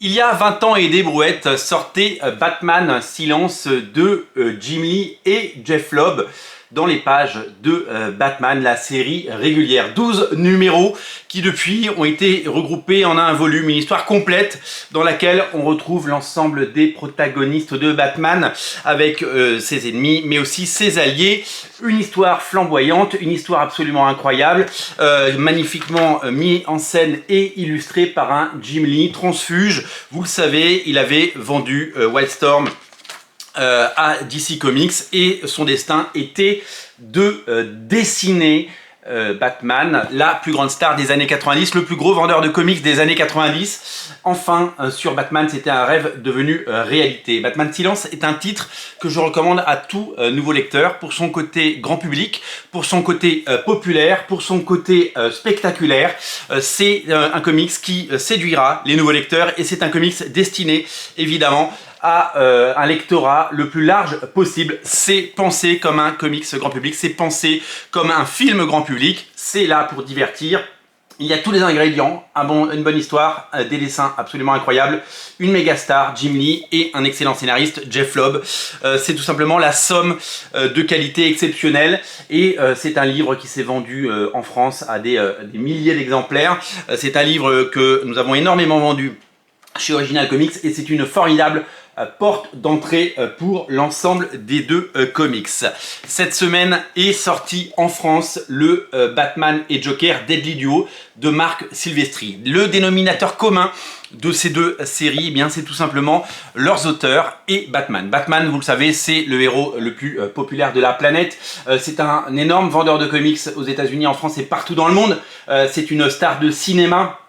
Il y a 20 ans et des brouettes sortait Batman Silence de Jim Lee et Jeff Loeb dans les pages de Batman, la série régulière. 12 numéros qui depuis ont été regroupés en un volume, une histoire complète dans laquelle on retrouve l'ensemble des protagonistes de Batman avec ses ennemis mais aussi ses alliés. Une histoire flamboyante, une histoire absolument incroyable, magnifiquement mise en scène et illustrée par un Jim Lee transfuge. Vous le savez, il avait vendu Wildstorm à DC Comics et son destin était de dessiner Batman, la plus grande star des années 90, le plus gros vendeur de comics des années 90. Enfin, sur Batman, c'était un rêve devenu réalité. Batman Silence est un titre que je recommande à tout nouveau lecteur pour son côté grand public, pour son côté populaire, pour son côté spectaculaire. C'est un comics qui séduira les nouveaux lecteurs et c'est un comics destiné évidemment à un lectorat le plus large possible. C'est pensé comme un comics grand public, c'est pensé comme un film grand public, c'est là pour divertir. Il y a tous les ingrédients, une bonne histoire, des dessins absolument incroyables, une méga star, Jim Lee, et un excellent scénariste, Jeff Loeb. C'est tout simplement la somme de qualité exceptionnelle et c'est un livre qui s'est vendu en France à des milliers d'exemplaires. C'est un livre que nous avons énormément vendu chez Original Comics et c'est une formidable porte d'entrée pour l'ensemble des deux comics. Cette semaine est sorti en France le Batman et Joker Deadly Duo de Marc Silvestri. Le dénominateur commun de ces deux séries, eh bien, c'est tout simplement leurs auteurs et Batman. Batman, vous le savez, c'est le héros le plus populaire de la planète. C'est un énorme vendeur de comics aux États-Unis, en France et partout dans le monde. C'est une star de cinéma.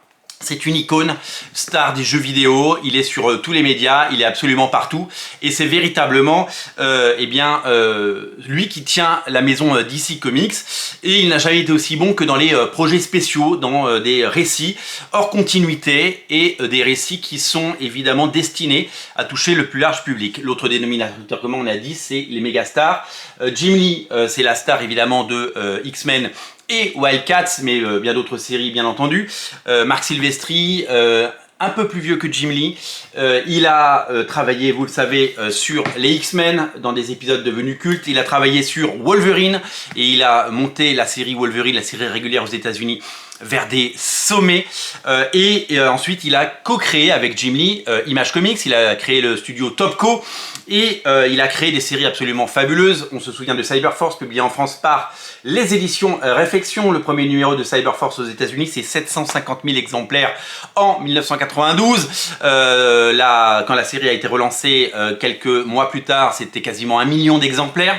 C'est une icône, star des jeux vidéo, il est sur tous les médias, il est absolument partout et c'est véritablement lui qui tient la maison DC Comics et il n'a jamais été aussi bon que dans les projets spéciaux, dans des récits hors continuité et des récits qui sont évidemment destinés à toucher le plus large public. L'autre dénominateur, comme on a dit, c'est les méga stars. Jim Lee, c'est la star évidemment de X-Men et Wildcats, mais bien d'autres séries bien entendu. Marc Silvestri, un peu plus vieux que Jim Lee, il a travaillé, vous le savez, sur les X-Men dans des épisodes devenus cultes. Il a travaillé sur Wolverine et il a monté la série Wolverine, la série régulière aux États-Unis, vers des sommets. Ensuite, il a co-créé avec Jim Lee Image Comics. Il a créé le studio Topco et il a créé des séries absolument fabuleuses. On se souvient de Cyberforce, publié en France par les éditions Réflexion. Le premier numéro de Cyberforce aux États-Unis, c'est 750 000 exemplaires en 1992. Quand la série a été relancée quelques mois plus tard, c'était quasiment 1 million d'exemplaires.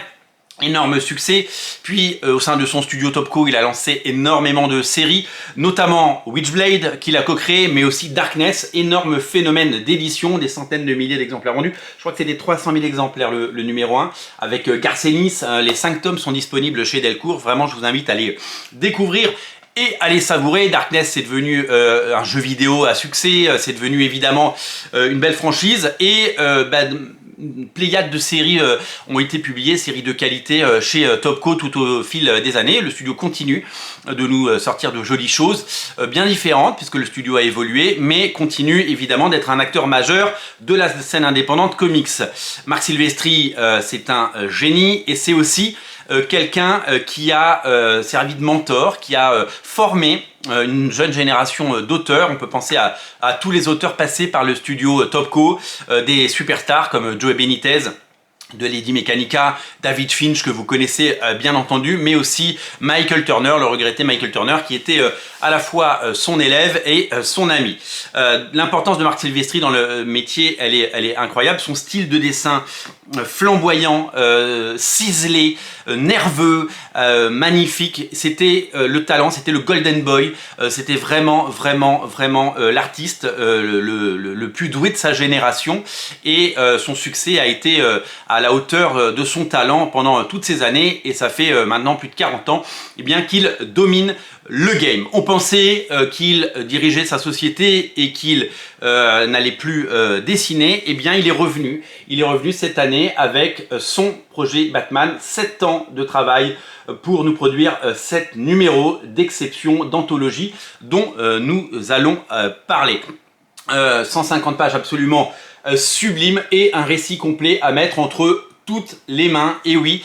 Énorme succès, puis au sein de son studio Topco, il a lancé énormément de séries, notamment Witchblade qu'il a co-créé, mais aussi Darkness, énorme phénomène d'édition, des centaines de milliers d'exemplaires vendus. Je crois que c'est des 300 000 exemplaires le numéro 1, avec Garcenis. Les 5 tomes sont disponibles chez Delcourt, vraiment je vous invite à les découvrir et à les savourer. Darkness, c'est devenu un jeu vidéo à succès, c'est devenu évidemment une belle franchise et une pléiade de séries ont été publiées, séries de qualité chez Topco tout au fil des années. Le studio continue de nous sortir de jolies choses bien différentes puisque le studio a évolué, mais continue évidemment d'être un acteur majeur de la scène indépendante comics. Marc Silvestri, c'est un génie et c'est aussi quelqu'un qui a servi de mentor, qui a formé une jeune génération d'auteurs. On peut penser à tous les auteurs passés par le studio Topco, des superstars comme Joe Benitez de Lady Mechanica, David Finch que vous connaissez bien entendu, mais aussi Michael Turner, le regretté Michael Turner qui était à la fois son élève et son ami. L'importance de Marc Silvestri dans le métier, elle est incroyable. Son style de dessin flamboyant, ciselé, nerveux, magnifique, c'était le talent, c'était le Golden Boy, c'était vraiment l'artiste le plus doué de sa génération et son succès a été à la hauteur de son talent pendant toutes ces années et ça fait maintenant plus de 40 ans qu'il domine le game. On pensait qu'il dirigeait sa société et qu'il n'allait plus dessiner. Eh bien, il est revenu. Il est revenu cette année avec son projet Batman. 7 ans de travail pour nous produire 7 numéros d'exception, d'anthologie dont nous allons parler. 150 pages absolument sublime et un récit complet à mettre entre toutes les mains. Et oui,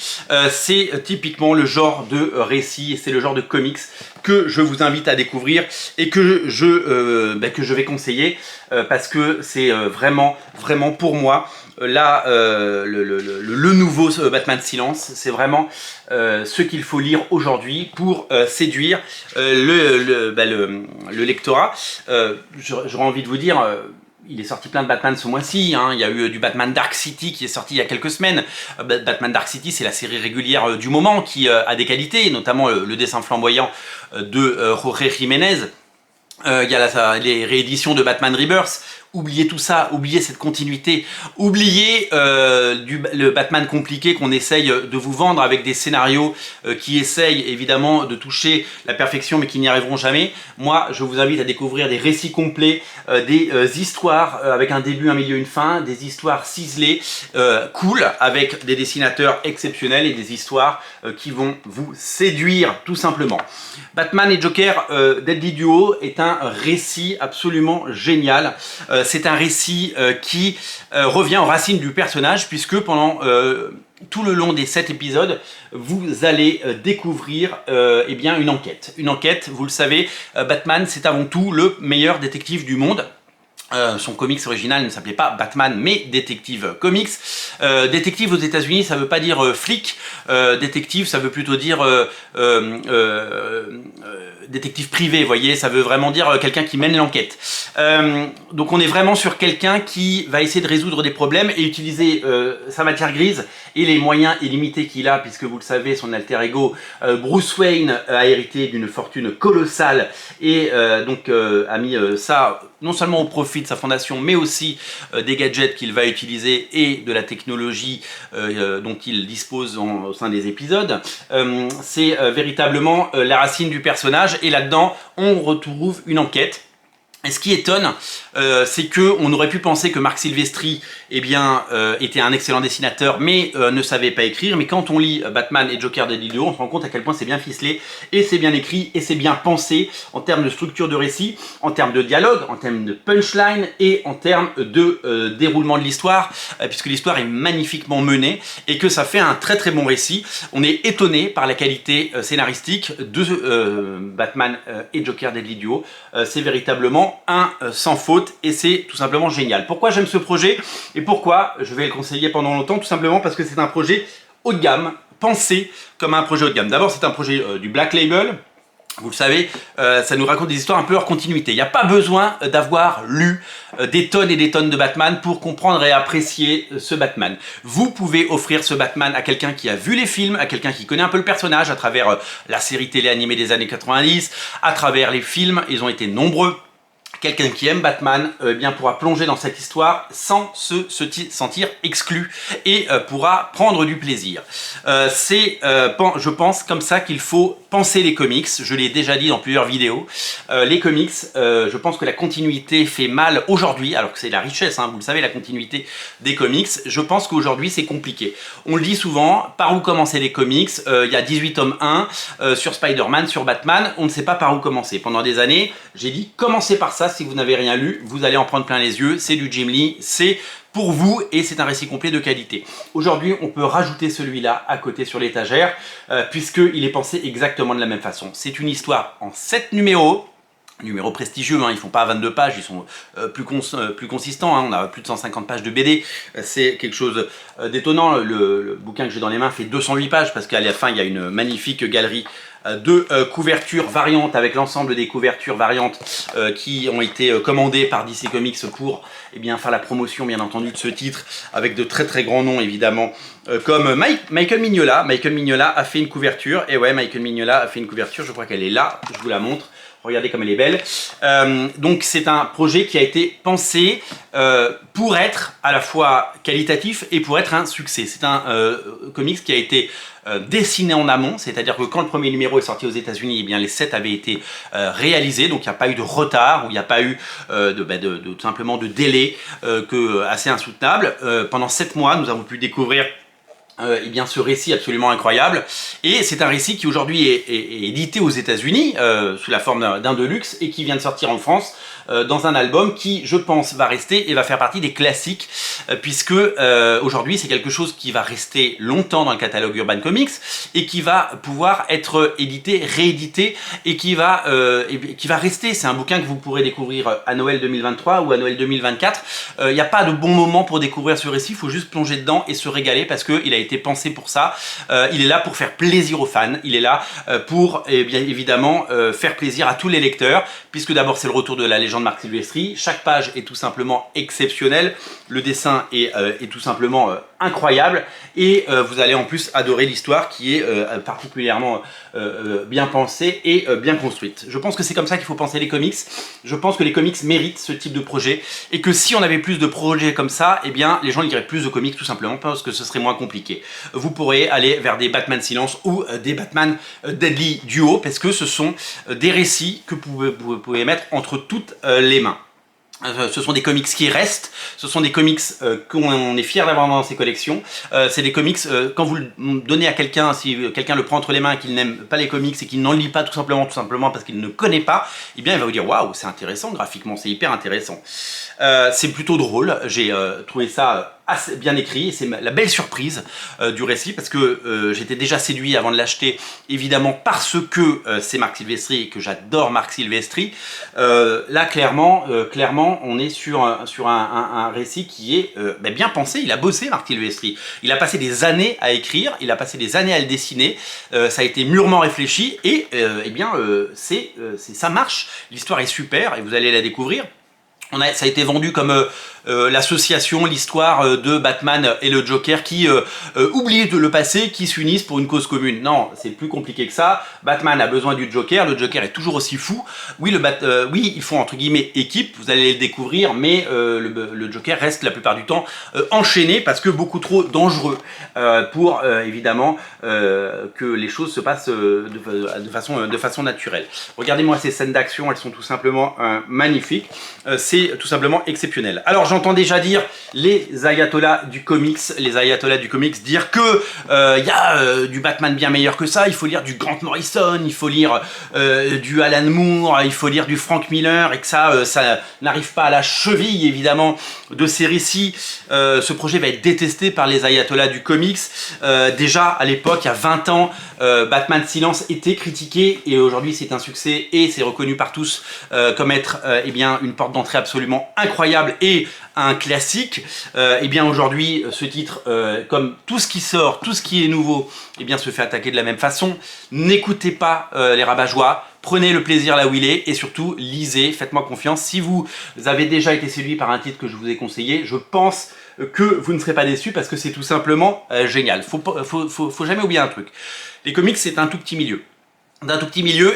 c'est typiquement le genre de récit et c'est le genre de comics que je vous invite à découvrir et que je vais conseiller parce que c'est vraiment pour moi là le nouveau Batman Silence. C'est vraiment ce qu'il faut lire aujourd'hui pour séduire le lectorat. J'aurais envie de vous dire... il est sorti plein de Batman ce mois-ci, hein. Il y a eu du Batman Dark City qui est sorti il y a quelques semaines. Batman Dark City, c'est la série régulière du moment qui a des qualités, notamment le dessin flamboyant de Jorge Jiménez. Il y a les rééditions de Batman Rebirth. Oubliez tout ça, oubliez cette continuité, oubliez le Batman compliqué qu'on essaye de vous vendre avec des scénarios qui essayent évidemment de toucher la perfection mais qui n'y arriveront jamais. Moi, je vous invite à découvrir des récits complets, des histoires avec un début, un milieu, une fin, des histoires ciselées, cool, avec des dessinateurs exceptionnels et des histoires qui vont vous séduire tout simplement. Batman et Joker Deadly Duo est un récit absolument génial. C'est un récit qui revient aux racines du personnage puisque pendant tout le long des 7 épisodes, vous allez découvrir eh bien une enquête. Une enquête, vous le savez, Batman c'est avant tout le meilleur détective du monde. Son comics original ne s'appelait pas Batman mais Détective Comics. Détective aux États-Unis, ça veut pas dire flic. Détective, ça veut plutôt dire détective privé, vous voyez, ça veut vraiment dire quelqu'un qui mène l'enquête. Donc on est vraiment sur quelqu'un qui va essayer de résoudre des problèmes et utiliser sa matière grise et les moyens illimités qu'il a, puisque vous le savez, son alter ego Bruce Wayne a hérité d'une fortune colossale et donc a mis ça non seulement au profit de sa fondation, mais aussi des gadgets qu'il va utiliser et de la technologie dont il dispose au sein des épisodes. C'est véritablement la racine du personnage et là-dedans, on retrouve une enquête. Et ce qui étonne, c'est qu'on aurait pu penser que Marc Silvestri était un excellent dessinateur, mais ne savait pas écrire. Mais quand on lit Batman et Joker Deadly Duo, on se rend compte à quel point c'est bien ficelé, et c'est bien écrit, et c'est bien pensé en termes de structure de récit, en termes de dialogue, en termes de punchline, et en termes de déroulement de l'histoire, puisque l'histoire est magnifiquement menée, et que ça fait un très bon récit. On est étonné par la qualité scénaristique de Batman et Joker Deadly Duo. C'est véritablement un sans faute et c'est tout simplement génial. Pourquoi j'aime ce projet et pourquoi je vais le conseiller pendant longtemps? Tout simplement parce que c'est un projet haut de gamme, pensé comme un projet haut de gamme. D'abord, c'est un projet du Black Label. Vous le savez, ça nous raconte des histoires un peu hors continuité. Il n'y a pas besoin d'avoir lu des tonnes et des tonnes de Batman pour comprendre et apprécier ce Batman. Vous pouvez offrir ce Batman à quelqu'un qui a vu les films, à quelqu'un qui connaît un peu le personnage à travers la série télé animée des années 90, à travers les films, ils ont été nombreux. Quelqu'un qui aime Batman pourra plonger dans cette histoire sans se sentir exclu et pourra prendre du plaisir. C'est, je pense, comme ça qu'il faut penser les comics. Je l'ai déjà dit dans plusieurs vidéos. Les comics, je pense que la continuité fait mal aujourd'hui, alors que c'est la richesse, hein, vous le savez, la continuité des comics. Je pense qu'aujourd'hui, c'est compliqué. On le dit souvent, par où commencer les comics? Il y a 18 tomes 1 sur Spider-Man, sur Batman. On ne sait pas par où commencer. Pendant des années, j'ai dit, commencez par ça. Si vous n'avez rien lu, vous allez en prendre plein les yeux. C'est du Jim Lee, c'est pour vous et c'est un récit complet de qualité. Aujourd'hui, on peut rajouter celui-là à côté sur l'étagère puisqu'il est pensé exactement de la même façon. C'est une histoire en 7 numéros. Numéros prestigieux, hein, ils font pas 22 pages, ils sont plus consistants, hein, on a plus de 150 pages de BD, c'est quelque chose d'étonnant. Le bouquin que j'ai dans les mains fait 208 pages parce qu'à la fin il y a une magnifique galerie de couvertures variantes avec l'ensemble des couvertures variantes qui ont été commandées par DC Comics pour faire la promotion bien entendu de ce titre avec de très grands noms évidemment comme Michael Mignola. Michael Mignola a fait une couverture, et ouais, Michael Mignola a fait une couverture, je crois qu'elle est là, je vous la montre. Regardez comme elle est belle. Donc c'est un projet qui a été pensé pour être à la fois qualitatif et pour être un succès. C'est un comics qui a été dessiné en amont, c'est-à-dire que quand le premier numéro est sorti aux États-Unis, les 7 avaient été réalisés, donc il n'y a pas eu de retard, ou il n'y a pas eu tout simplement de délai assez insoutenable. Pendant 7 mois, nous avons pu découvrir eh bien ce récit absolument incroyable, et c'est un récit qui aujourd'hui est édité aux États-Unis sous la forme d'un deluxe et qui vient de sortir en France dans un album qui, je pense, va rester et va faire partie des classiques puisque aujourd'hui c'est quelque chose qui va rester longtemps dans le catalogue Urban Comics et qui va pouvoir être édité, réédité et qui va rester. C'est un bouquin que vous pourrez découvrir à Noël 2023 ou à Noël 2024. Il n'y a pas de bon moment pour découvrir ce récit, il faut juste plonger dedans et se régaler parce qu'il a été pensé pour ça. Il est là pour faire plaisir aux fans, il est là pour bien évidemment faire plaisir à tous les lecteurs, puisque d'abord c'est le retour de la légende Marc Silvestri. Chaque page est tout simplement exceptionnelle, le dessin est tout simplement incroyable, et vous allez en plus adorer l'histoire qui est particulièrement bien pensée et bien construite. Je pense que c'est comme ça qu'il faut penser les comics. Je pense que les comics méritent ce type de projet, et que si on avait plus de projets comme ça, eh bien les gens liraient plus de comics tout simplement parce que ce serait moins compliqué. Vous pourrez aller vers des Batman Silence ou des Batman Deadly Duo, parce que ce sont des récits que vous pouvez mettre entre toutes les mains. Ce sont des comics qui restent, ce sont des comics qu'on est fier d'avoir dans ses collections. C'est des comics, quand vous le donnez à quelqu'un, si quelqu'un le prend entre les mains et qu'il n'aime pas les comics et qu'il n'en lit pas tout simplement parce qu'il ne connaît pas, eh bien il va vous dire waouh, c'est intéressant graphiquement, c'est hyper intéressant. C'est plutôt drôle, j'ai trouvé ça assez bien écrit, et c'est la belle surprise du récit, parce que j'étais déjà séduit avant de l'acheter, évidemment parce que c'est Marc Silvestri et que j'adore Marc Silvestri. Là clairement on est sur un récit qui est bien pensé. Il a bossé Marc Silvestri, il a passé des années à écrire, il a passé des années à le dessiner, ça a été mûrement réfléchi, et ça marche, l'histoire est super et vous allez la découvrir. Ça a été vendu comme l'association, l'histoire de Batman et le Joker qui oublient le passé, qui s'unissent pour une cause commune. Non, c'est plus compliqué que ça. Batman a besoin du Joker, le Joker est toujours aussi fou. Oui, oui, ils font entre guillemets équipe, vous allez le découvrir, mais le Joker reste la plupart du temps enchaîné parce que beaucoup trop dangereux pour évidemment que les choses se passent de façon naturelle. Regardez-moi ces scènes d'action, elles sont tout simplement magnifiques. C'est tout simplement exceptionnel. Alors j'entends déjà dire les ayatollahs du comics, dire que y a du Batman bien meilleur que ça, il faut lire du Grant Morrison, il faut lire du Alan Moore, il faut lire du Frank Miller, et que ça n'arrive pas à la cheville évidemment de ces récits. Ce projet va être détesté par les ayatollahs du comics. Déjà à l'époque, il y a 20 ans, Batman Silence était critiqué, et aujourd'hui c'est un succès et c'est reconnu par tous comme être une porte d'entrée absolument incroyable et un classique. Et bien aujourd'hui ce titre, comme tout ce qui sort, tout ce qui est nouveau, se fait attaquer de la même façon. N'écoutez pas les rabat-joie, prenez le plaisir là où il est, et surtout lisez, faites-moi confiance. Si vous avez déjà été séduit par un titre que je vous ai conseillé, je pense que vous ne serez pas déçus parce que c'est tout simplement génial. Faut jamais oublier un truc. Les comics, c'est un tout petit milieu.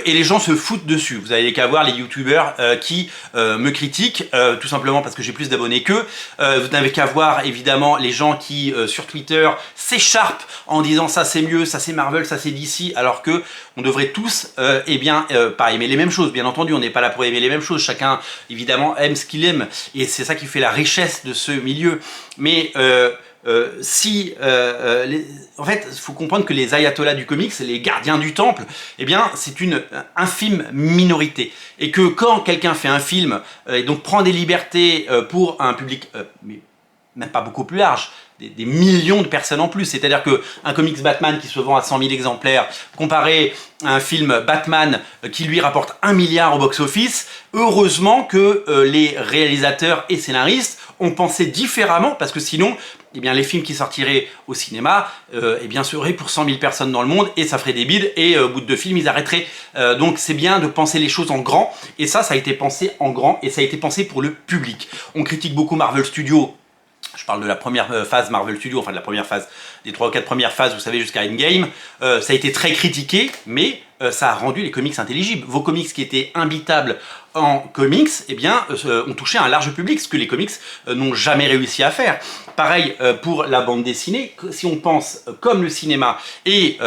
Et les gens se foutent dessus. Vous avez qu'à voir les youtubeurs qui me critiquent tout simplement parce que j'ai plus d'abonnés qu'eux. Vous n'avez qu'à voir évidemment les gens qui sur Twitter s'écharpent en disant ça c'est mieux, ça c'est Marvel, ça c'est DC, alors que on devrait tous pas aimer les mêmes choses. Bien entendu, on n'est pas là pour aimer les mêmes choses, chacun évidemment aime ce qu'il aime, et c'est ça qui fait la richesse de ce milieu. Mais en fait, il faut comprendre que les ayatollahs du comics, les gardiens du temple, c'est une infime minorité. Et que quand quelqu'un fait un film et donc prend des libertés pour un public même pas beaucoup plus large, des millions de personnes en plus, c'est-à-dire qu'un comics Batman qui se vend à 100 000 exemplaires, comparé à un film Batman qui lui rapporte 1 milliard au box-office, heureusement que les réalisateurs et scénaristes ont pensé différemment, parce que sinon, les films qui sortiraient au cinéma seraient pour 100 000 personnes dans le monde, et ça ferait des bides, et au bout de 2 films, ils arrêteraient. Donc c'est bien de penser les choses en grand, et ça a été pensé en grand, et ça a été pensé pour le public. On critique beaucoup Marvel Studios. Je parle de la première phase Marvel Studios, enfin de la première phase, des 3 ou 4 premières phases, vous savez, jusqu'à Endgame. Ça a été très critiqué, mais ça a rendu les comics intelligibles. Vos comics qui étaient imbitables en comics, ont touché un large public, ce que les comics n'ont jamais réussi à faire. Pareil pour la bande dessinée, si on pense comme le cinéma, et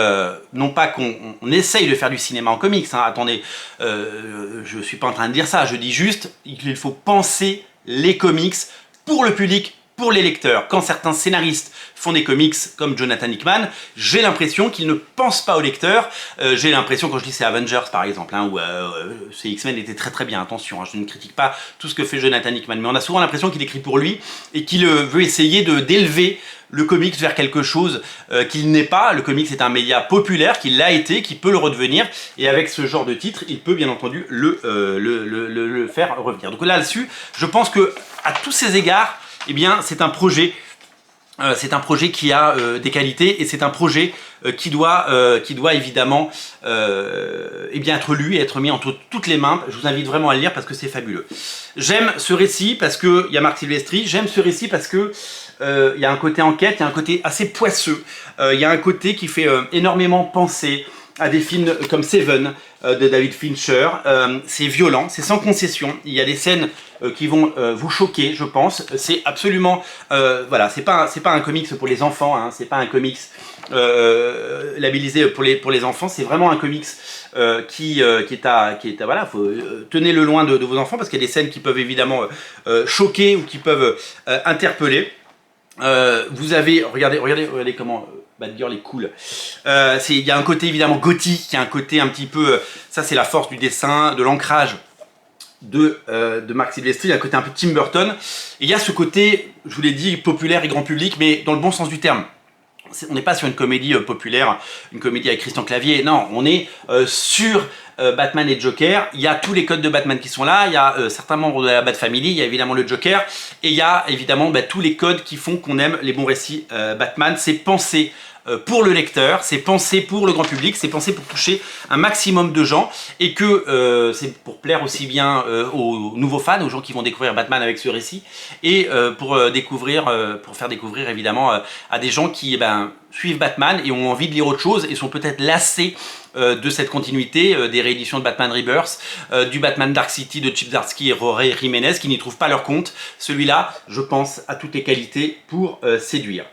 non pas qu'on essaye de faire du cinéma en comics, hein, attendez, je suis pas en train de dire ça, je dis juste qu'il faut penser les comics pour le public pour les lecteurs. Quand certains scénaristes font des comics comme Jonathan Hickman, j'ai l'impression qu'ils ne pensent pas aux lecteurs. J'ai l'impression, quand je dis c'est Avengers par exemple, où ces X-Men étaient très très bien, attention, je ne critique pas tout ce que fait Jonathan Hickman, mais on a souvent l'impression qu'il écrit pour lui et qu'il veut essayer d'élever le comics vers quelque chose qu'il n'est pas. Le comics est un média populaire, qu'il l'a été, qui peut le redevenir, et avec ce genre de titre, il peut bien entendu le faire revenir. Donc là-dessus, je pense que à tous ces égards, eh bien, c'est un projet qui a des qualités, et c'est un projet qui doit évidemment eh bien être lu et être mis entre toutes les mains. Je vous invite vraiment à le lire parce que c'est fabuleux. J'aime ce récit parce qu'il y a Marc Silvestri, j'aime ce récit parce que il y a un côté enquête, il y a un côté assez poisseux, il y a un côté qui fait énormément penser à des films comme Seven de David Fincher. C'est violent, c'est sans concession, il y a des scènes qui vont vous choquer, je pense. C'est absolument, voilà, c'est pas un comics pour les enfants, hein, c'est pas un comics labellisé pour les enfants, c'est vraiment un comics qui est à voilà, tenez-le loin de vos enfants parce qu'il y a des scènes qui peuvent évidemment choquer ou qui peuvent interpeller. Vous avez, regardez comment Batgirl est cool. Il y a un côté évidemment gothique, il y a un côté un petit peu, ça c'est la force du dessin, de l'ancrage de Marc Silvestri, il y a un côté un peu Tim Burton. Et il y a ce côté, je vous l'ai dit, populaire et grand public, mais dans le bon sens du terme. On n'est pas sur une comédie populaire, une comédie avec Christian Clavier, non, on est sur Batman et Joker. Il y a tous les codes de Batman qui sont là, il y a certains membres de la Bat Family, il y a évidemment le Joker, et il y a évidemment tous les codes qui font qu'on aime les bons récits Batman. C'est pensé pour le lecteur, c'est pensé pour le grand public, c'est pensé pour toucher un maximum de gens, et que c'est pour plaire aussi bien aux nouveaux fans, aux gens qui vont découvrir Batman avec ce récit, et pour faire découvrir évidemment à des gens qui suivent Batman et ont envie de lire autre chose et sont peut-être lassés de cette continuité, des rééditions de Batman Rebirth, du Batman Dark City de Chip Zdarsky et Jorge Jiménez, qui n'y trouvent pas leur compte. Celui-là, je pense, a toutes les qualités pour séduire.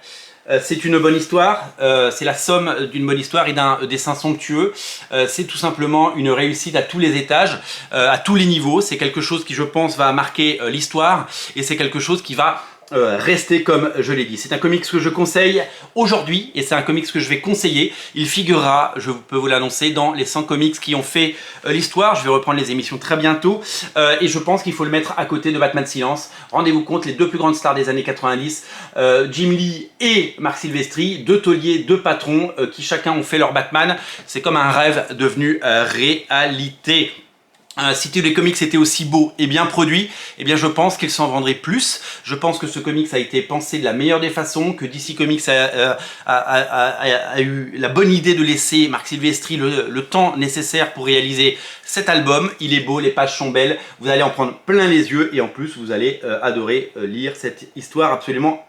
C'est une bonne histoire, c'est la somme d'une bonne histoire et d'un dessin somptueux. C'est tout simplement une réussite à tous les étages, à tous les niveaux. C'est quelque chose qui, je pense, va marquer l'histoire, et c'est quelque chose qui va rester comme je l'ai dit. C'est un comics que je conseille aujourd'hui, et c'est un comics que je vais conseiller. Il figurera, je peux vous l'annoncer, dans les 100 comics qui ont fait l'histoire. Je vais reprendre les émissions très bientôt, et je pense qu'il faut le mettre à côté de Batman Silence. Rendez-vous compte, les deux plus grandes stars des années 90, Jim Lee et Marc Silvestri, deux tauliers, deux patrons qui chacun ont fait leur Batman. C'est comme un rêve devenu réalité. Si tous les comics étaient aussi beaux et bien produits, eh bien je pense qu'ils s'en vendraient plus. Je pense que ce comics a été pensé de la meilleure des façons, que DC Comics a eu la bonne idée de laisser Marc Silvestri le temps nécessaire pour réaliser cet album. Il est beau, les pages sont belles, vous allez en prendre plein les yeux, et en plus vous allez adorer lire cette histoire absolument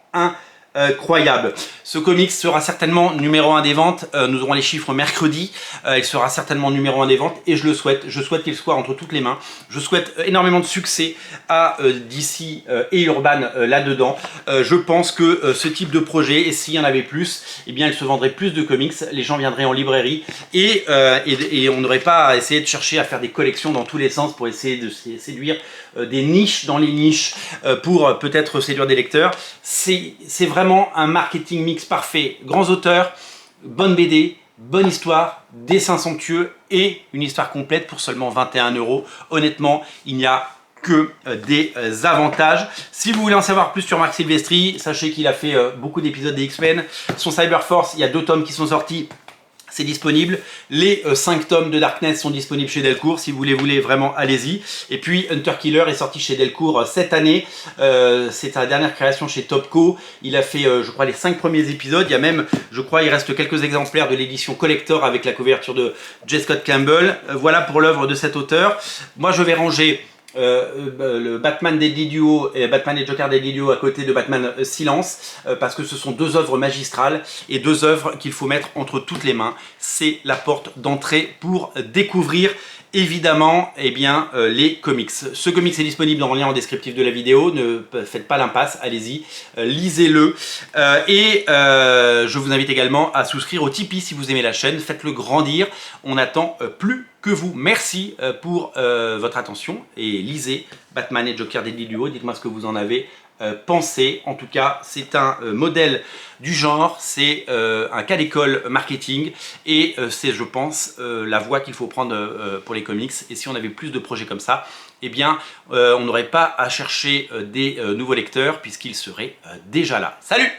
incroyable. Ce comics sera certainement numéro 1 des ventes, nous aurons les chiffres mercredi, il sera certainement numéro 1 des ventes, et je le souhaite, qu'il soit entre toutes les mains. Je souhaite énormément de succès à DC et Urban là-dedans. Je pense que ce type de projet, et s'il y en avait plus, eh bien il se vendrait plus de comics, les gens viendraient en librairie, et on n'aurait pas à essayer de chercher à faire des collections dans tous les sens pour essayer de séduire des niches dans les niches pour peut-être séduire des lecteurs. C'est vraiment un marketing mix parfait. Grands auteurs, bonne BD, bonne histoire, dessin somptueux et une histoire complète pour seulement 21 €. Honnêtement, il n'y a que des avantages. Si vous voulez en savoir plus sur Marc Silvestri, sachez qu'il a fait beaucoup d'épisodes des X-Men. Son Cyberforce, il y a 2 tomes qui sont sortis. C'est disponible. Les 5 tomes de Darkness sont disponibles chez Delcourt. Si vous les voulez vraiment, allez-y. Et puis Hunter Killer est sorti chez Delcourt cette année. C'est sa dernière création chez Topco. Il a fait, je crois, les 5 premiers épisodes. Il y a même, je crois, il reste quelques exemplaires de l'édition collector avec la couverture de J. Scott Campbell. Voilà pour l'œuvre de cet auteur. Moi, je vais ranger le Batman Deadly Duo et Batman et Joker Deadly Duo à côté de Batman Silence, parce que ce sont 2 œuvres magistrales et 2 œuvres qu'il faut mettre entre toutes les mains. C'est la porte d'entrée pour découvrir évidemment les comics. Ce comics est disponible dans le lien en descriptif de la vidéo, ne faites pas l'impasse, allez-y, lisez-le. Je vous invite également à souscrire au Tipeee si vous aimez la chaîne, faites-le grandir, on attend plus que vous. Merci pour votre attention, et lisez Batman et Joker Deadly Duo, dites-moi ce que vous en avez pensé. En tout cas, c'est un modèle du genre, c'est un cas d'école marketing et c'est, je pense, la voie qu'il faut prendre pour les comics. Et si on avait plus de projets comme ça, eh bien, on n'aurait pas à chercher des nouveaux lecteurs puisqu'ils seraient déjà là. Salut!